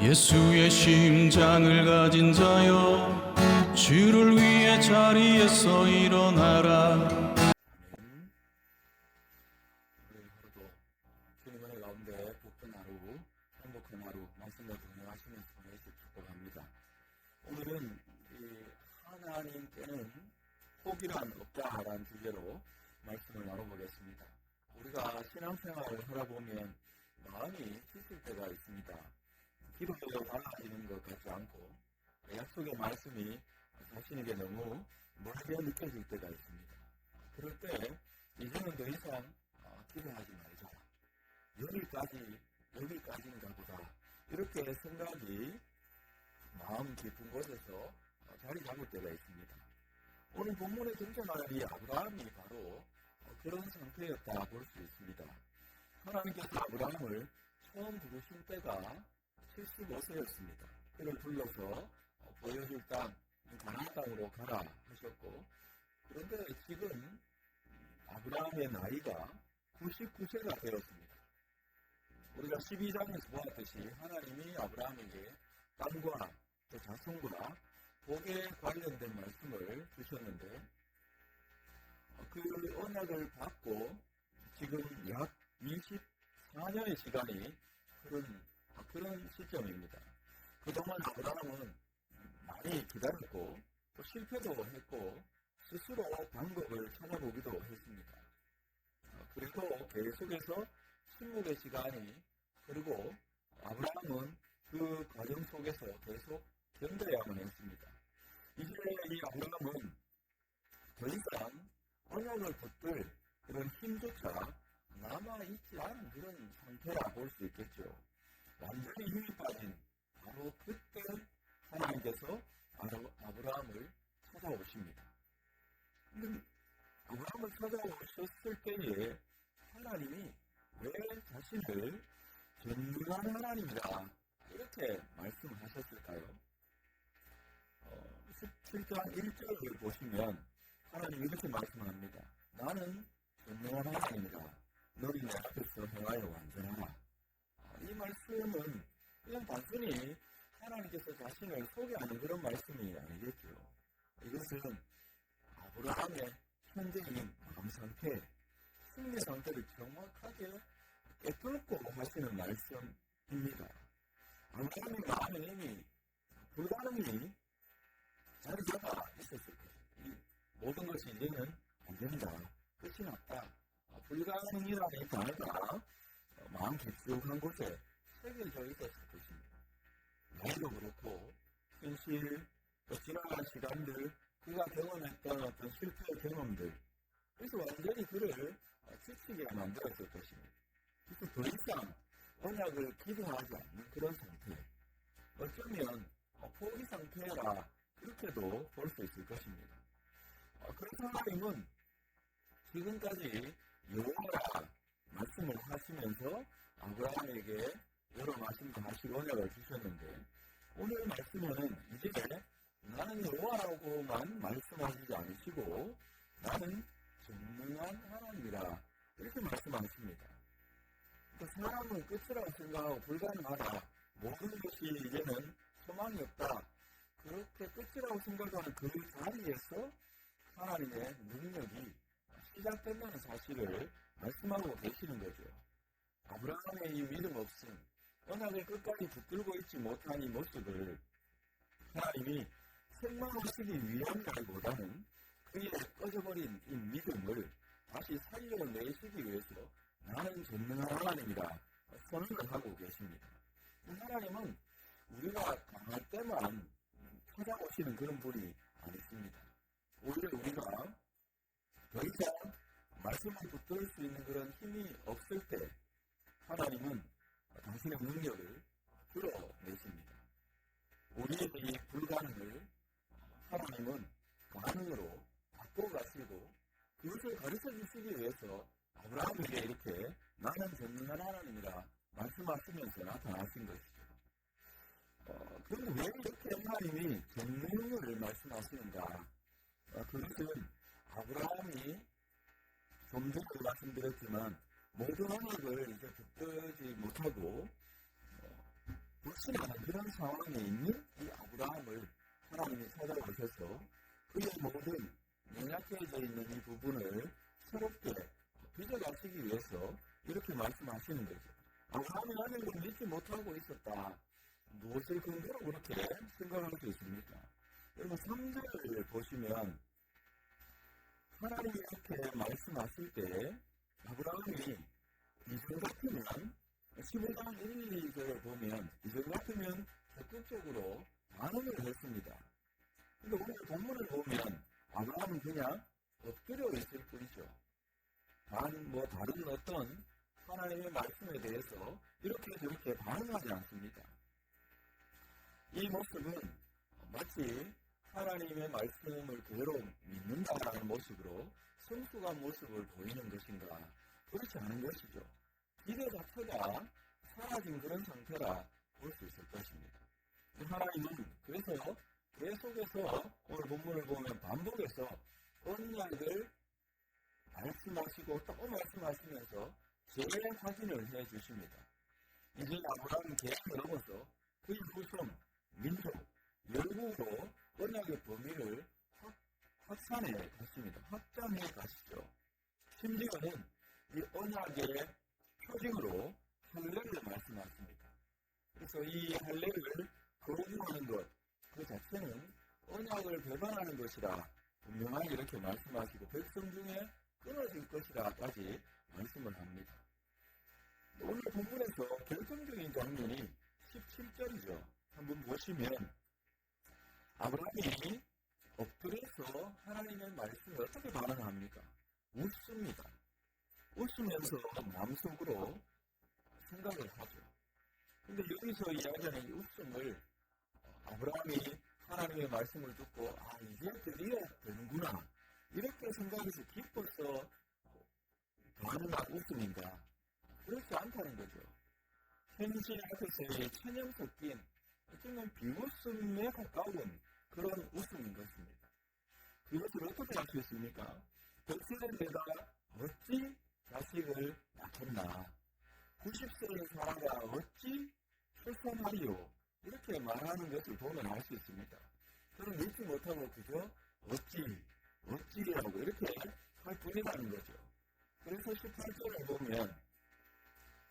예수의 심장을 가진 자여 주를 위해 자리에서 일어나라. 우리 하루도 주님 은혜 가운데 복된 하루, 행복한 하루 말씀을 공유하시면서 보내실 축복합니다. 오늘은 이 하나님께는 포기란 없다라는 주제로 말씀을 나눠보겠습니다. 우리가 신앙생활을 하다 보면 마음이 지칠 때가 있습니다. 기도가 달라지는 것 같지 않고 약속의 말씀이 자신에게 너무 멀게 느껴질 때가 있습니다. 그럴 때 이제는 더 이상 기도하지 말자. 여기까지인가 보다. 이렇게 생각이 마음 깊은 곳에서 자리 잡을 때가 있습니다. 오늘 본문에 등장하는 이 아브라함이 바로 그런 상태였다 볼 수 있습니다. 하나님께서 아브라함을 처음 부르신 때가 75세였습니다. 그를 불러서 보여줄 땅, 가나안 땅으로 가라 하셨고, 그런데 지금 아브라함의 나이가 99세가 되었습니다. 우리가 12장에서 보았듯이 하나님이 아브라함에게 땅과 또 자손과 복에 관련된 말씀을 주셨는데, 그 언약을 받고 지금 약 24년의 시간이 흐른 그런 시점입니다. 그동안 아브라함은 많이 기다렸고 또 실패도 했고 스스로 방법을 찾아보기도 했습니다. 그래도 계속해서 침묵의 시간이 흐르고 아브라함은 그 과정 속에서 계속 견뎌야만 했습니다. 이제 이 아브라함은 더 이상 언약을 붙들 그런 힘조차 남아있지 않은 그런 상태라 볼 수 있겠죠. 완전히 힘이 빠진 바로 그때 하나님께서 아브라함을 찾아오십니다. 아브라함을 찾아오셨을 때에 하나님이 왜 자신을 전능한 하나님이다 이렇게 말씀하셨을까요? 17장 1절을 보시면 하나님이 이렇게 말씀합니다. 나는 전능한 하나님이다. 너희 내 앞에서 행하여 완전하라. 이 말씀은 그냥 단순히 하나님께서 자신을 소개하는 그런 말씀이 아니겠죠. 이것은 아브라함의 현재인 마음 상태, 승리 상태를 정확하게 깨뚫고 하시는 말씀입니다. 아브라함의 마음에 이미 불가능이 자리 잡아 있었을 거예요. 모든 것이 이제는 안 된다. 끝이 났다. 불가능이라는 이 단어가 마음 깊숙한 곳에 새겨져 있었을 것입니다. 나이도 그렇고 현실, 또 지나간 시간들, 그가 경험했던 어떤 실패의 경험들, 그래서 완전히 그를 지치게 만들었을 것입니다. 그래서 더 이상 언약을 기도하지 않는 그런 상태, 어쩌면 포기 상태라 그렇게도 볼 수 있을 것입니다. 그래서 하나님은 지금까지 여호와라 말씀을 하시면서 아브라함에게 여러 말씀도 하시고 언약을 주셨는데 오늘 말씀에는 이제 나는 여호와라고만 말씀하시지 않으시고 나는 전능한 하나님이라 이렇게 말씀하십니다. 그러니까 사람은 끝이라고 생각하고 불가능하다. 모든 것이 이제는 소망이 없다. 그렇게 끝이라고 생각하는 그 자리에서 하나님의 능력이 시작된다는 사실을 말씀하고 계시는 거죠. 아브라함의 이 믿음 없음, 언약을 끝까지 붙들고 있지 못한 이 모습을 하나님이 생망하시기 위함이라기보다는 그의 꺼져버린 이 믿음을 다시 살려내시기 위해서 나는 전능한 하나님이다 선언을 하고 계십니다. 하나님은 우리가 강할 때만 찾아오시는 그런 분이 아니십니다. 오히려 우리가 더 이상 말씀을 붙들 수 있는 그런 힘이 없을 때 하나님은 당신의 능력을 드러내십니다. 우리의 이 불가능을 하나님은 가능으로 바꿔 가시고 그것을 가르쳐 주시기 위해서 아브라함에게 이렇게 나는 전능한 하나님이라 말씀하시면서 나타나신 것이죠. 그런데 왜 이렇게 하나님이 전능을 말씀하시는가? 그것은 아브라함이 좀 전에 말씀드렸지만 모든 언약을 이제 붙들지 못하고 불신하는 그런 상황에 있는 이 아브라함을 하나님이 찾아오셔서 그의 모든 연약해져 있는 이 부분을 새롭게 빚어가시기 위해서 이렇게 말씀하시는 거죠. 아브라함이 하나님을 믿지 못하고 있었다. 무엇을 근거로 그렇게 생각할 수 있습니까? 여러분 3절을 보시면 하나님이 이렇게 말씀하실 때 아브라함이 이전 같으면 15장 1, 2절을 보면 이전 같으면 적극적으로 반응을 했습니다. 근데 오늘 본문을 보면 아브라함은 그냥 엎드려 있을 뿐이죠. 다른 어떤 하나님의 말씀에 대해서 이렇게 저렇게 반응하지 않습니다. 이 모습은 마치 하나님의 말씀을 그대로 믿는다라는 모습으로 성숙한 모습을 보이는 것인가? 그렇지 않은 것이죠. 기대 자체가 사라진 그런 상태라 볼 수 있을 것입니다. 하나님은 그래서 계속해서 오늘 본문을 보면 반복해서 언약을 말씀하시고 또 말씀하시면서 재확인을 해 주십니다. 이제 아브라함은 계획을 넘어서 그의 후손, 민족, 열국으로 언약의 범위를 확산해 갔습니다. 확장해 가시죠. 심지어는 이 언약의 표징으로 할례를 말씀하십니다. 그래서 이 할례를 거부하는 것, 그 자체는 언약을 배반하는 것이라 분명하게 이렇게 말씀하시고 백성 중에 끊어질 것이라까지 말씀을 합니다. 오늘 본문에서 결정적인 장면이 17절이죠. 한번 보시면 아브라함이 엎드려서 하나님의 말씀을 어떻게 반응합니까? 웃습니다. 웃으면서 마음속으로 생각을 하죠. 근데 여기서 이야기하는 이 웃음을 아브라함이 하나님의 말씀을 듣고 이제 드디어 되는구나 이렇게 생각해서 기뻐서 반응한 웃음인가? 그렇지 않다는 거죠. 현실 앞에서의 천연 섞인 어쩌면 비웃음에 가까운 그런 웃음인 것입니다. 그것을 어떻게 할 수 있습니까? 덕질은 내가 어찌 자식을 낳겠나? 90세의 사람가 어찌 출산하리요? 이렇게 말하는 것을 보면 알 수 있습니다. 저는 믿지 못하고 그저 어찌라고 이렇게 할 뿐이라는 거죠. 그래서 18절을 보면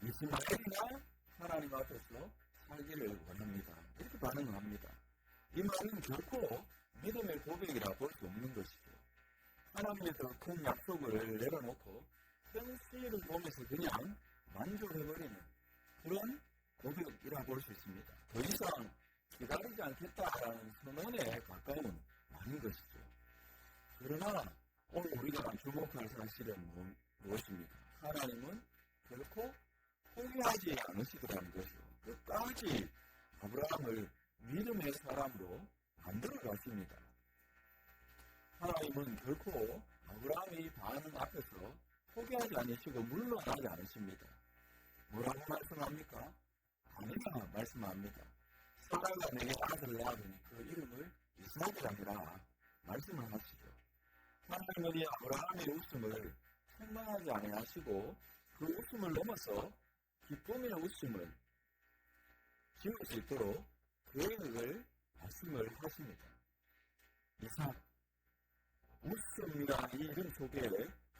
이스마엘이나 하나님 앞에서 살기를 원합니다. 이렇게 반응을 합니다. 이 말은 결코 믿음의 고백이라 볼 수 없는 것이죠. 하나님의 더 큰 약속을 내려놓고 현실을 보면서 그냥 만족해버리는 그런 고백이라 볼 수 있습니다. 더 이상 기다리지 않겠다라는 선언에 가까운 말인 것이죠. 그러나 오늘 우리가 주목할 사실은 무엇입니까? 하나님은 결코 포기하지 않으시더라는 것이요. 끝까지 아브라함을 믿음의 사람으로 만들어 가십니다. 하나님은 결코 아브라함이 반응 앞에서 포기하지 않으시고 물러나지 않으십니다. 뭐라고 말씀합니까? 아내가 말씀합니다. 사라가 내게 아들을 낳으니 그 이름을 이삭이라 말씀을 하시죠. 하나님은 이 아브라함의 웃음을 책망하지 아니하시고 그 웃음을 넘어서 기쁨의 웃음을 지을 수 있도록 계획을 말씀을 하십니다. 이삭, 웃음이라는 이 이름 속에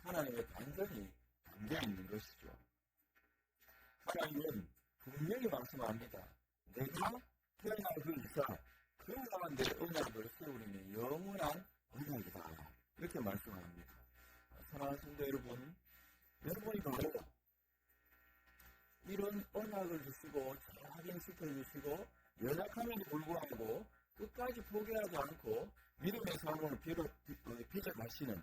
하나님의 반전이 담겨 있는 것이죠. 하나님은 분명히 말씀합니다. 내가 태어난 그 이삭, 그와 내 언약을 세우리니 영원한 언약이다. 이렇게 말씀합니다. 사랑하는 성도 여러분, 여러분이 바로 이런 언약을 주시고 잘 확인시켜주시고 연약함에도 불구하고 끝까지 포기하지 않고 믿음의 삶을 빚어가시는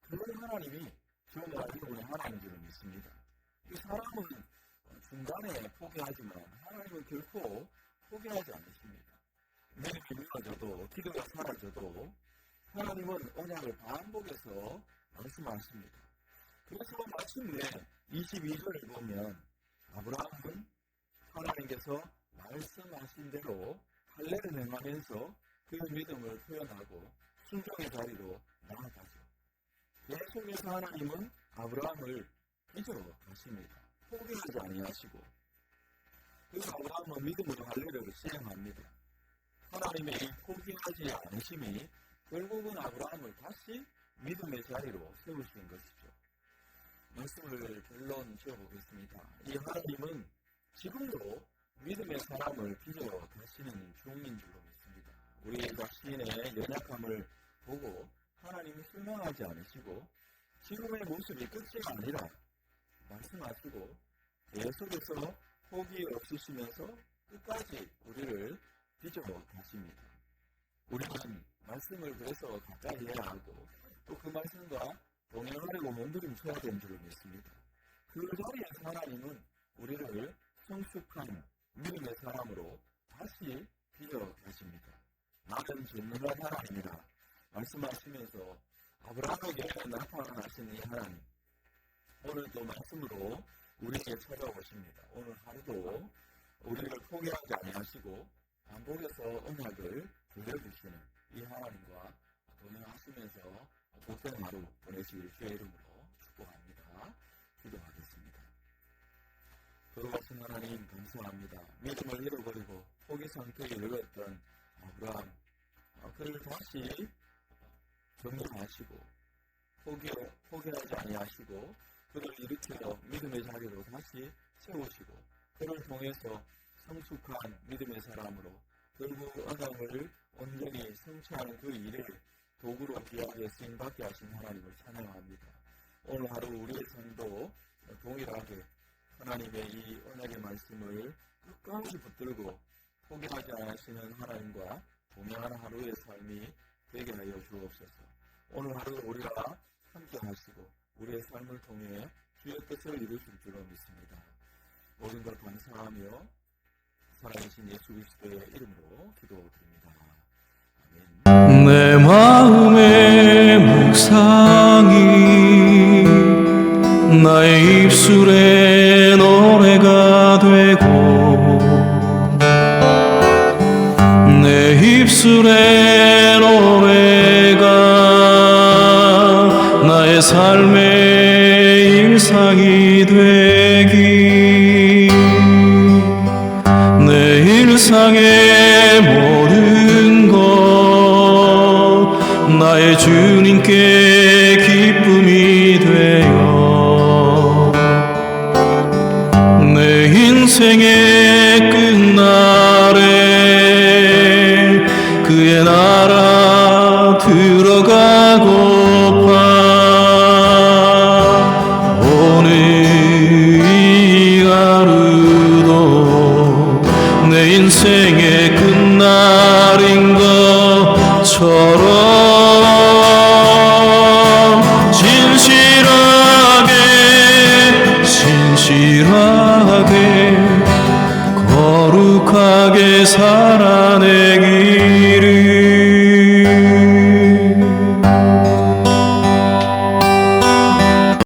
그런 하나님이 저와 여러분의 하나님인 줄 믿습니다. 이 사람은 중간에 포기하지만 하나님은 결코 포기하지 않으십니다. 믿음이 무너져도 기도가 사라져도 하나님은 언약을 반복해서 말씀하십니다. 그래서 마침내 22절을 보면 아브라함은 하나님께서 말씀하신 대로 할례를 행하면서 그 믿음을 표현하고 순종의 자리로 나아가죠. 계속해서 하나님은 아브라함을 빚어 가십니다. 포기하지 아니하시고 그래서 아브라함은 믿음으로 할례를 시행합니다. 하나님의 이 포기하지 않으심이 결국은 아브라함을 다시 믿음의 자리로 세우시는 것이죠. 말씀을 결론 지어보겠습니다. 이 하나님은 지금도 믿음의 사람을 빚어 가시는 중인 줄로 믿습니다. 우리 자신의 연약함을 보고 하나님이 실망하지 않으시고 지금의 모습이 끝이 아니라 말씀하시고 계속해서 포기 없으시면서 끝까지 우리를 빚어 가십니다. 우리는 말씀을 그래서 가까이 해야 하고 또 그 말씀과 동행하려고 몸부림쳐야 되는 줄로 믿습니다. 그 자리에서 하나님은 우리를 성숙한 믿음의 사람으로 다시 빚어 가십니다. 나는 전능한 하나님이라 말씀하시면서 아브라함에게 나타나신 이 하나님, 오늘도 말씀으로 우리에게 찾아오십니다. 오늘 하루도 우리를 포기하지 아니하시고 반복해서 언약을 들려주시는 이 하나님과 동행하시면서 복된 하루 보내시길 주의 이름으로 축복합니다. 기도하겠습니다. 거룩하신 하나님 감사합니다. 믿음을 잃어버리고 포기 상태에 이르렀던 아브라함, 그를 다시 정리하시고 포기하지 아니하시고 그를 일으켜 믿음의 자리로 다시 세우시고 그를 통해서 성숙한 믿음의 사람으로 결국 언약을 온전히 성취하는 그 일을 도구로 귀하게 쓰임받게 하신 하나님을 찬양합니다. 오늘 하루 우리의 삶도 동일하게 하나님의 이 언약의 말씀을 끝까지 붙들고 포기하지 않으시는 하나님과 동행하는 하루의 삶이 되게 하여 주옵소서. 오늘 하루 우리가 함께 하시고 우리의 삶을 통해 주의 뜻을 이루실 줄로 믿습니다. 모든 걸 감사하며 살아계신 예수 그리스도의 이름으로 기도드립니다. 아멘. 내 마음의 묵상이 나의 입술에 노래가 되고 내 입술의 노래가 나의 삶의 일상이 되기 내 일상의 모든 것 나의 주님께 기쁨이 되어 내 인생의 끝날에 그의 나라 들어가고파 오늘 이 하루도 내 인생의 끝날인 것처럼 진실하게 거룩하게 살